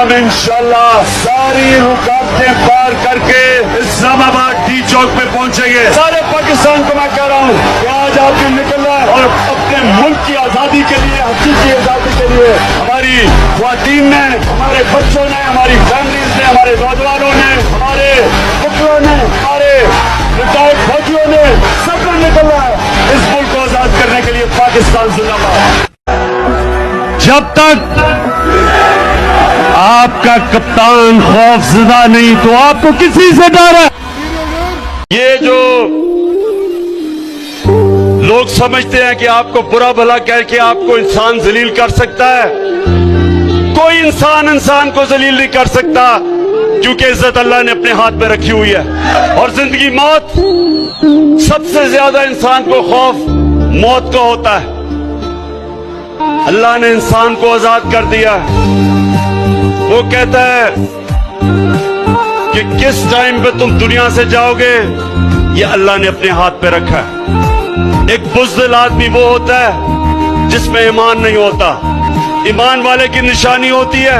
हम इंशाल्लाह सारी रुकावटें पार करके इस्लामाबाद डी चौक पे पहुंचेंगे। सारे पाकिस्तान को मैं कह रहा हूँ कि आज आपने निकलना है और अपने मुल्क की आजादी के लिए, हकीकी आजादी के लिए हमारी ख्वातीन ने, हमारे बच्चों ने, हमारी फैमिलीज ने, हमारे नौजवानों ने, हमारे पुत्रों ने, हमारे रिटायर्ड फौजियों ने, सबने निकलना है इस मुल्क को आजाद करने के लिए। पाकिस्तान जिंदाबाद। जब तक आपका कप्तान खौफजदा नहीं तो आपको किसी से डर है? ये जो लोग समझते हैं कि आपको बुरा भला कह के आपको इंसान जलील कर सकता है, कोई इंसान को जलील नहीं कर सकता, क्योंकि इज्जत अल्लाह ने अपने हाथ में रखी हुई है। और जिंदगी मौत, सबसे ज्यादा इंसान को खौफ मौत का होता है। अल्लाह ने इंसान को आजाद कर दिया। वो कहता है कि किस टाइम पे तुम दुनिया से जाओगे ये अल्लाह ने अपने हाथ पे रखा है। एक बुज़दिल आदमी वो होता है जिसमें ईमान नहीं होता। ईमान वाले की निशानी होती है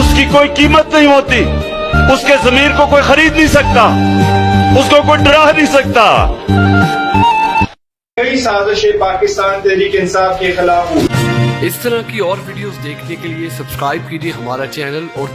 उसकी कोई कीमत नहीं होती, उसके ज़मीर को कोई खरीद नहीं सकता, उसको कोई डरा नहीं सकता। कई साजिशें पाकिस्तान तहरीक इंसाफ के खिलाफ। इस तरह की और वीडियोस देखने के लिए सब्सक्राइब कीजिए हमारा चैनल और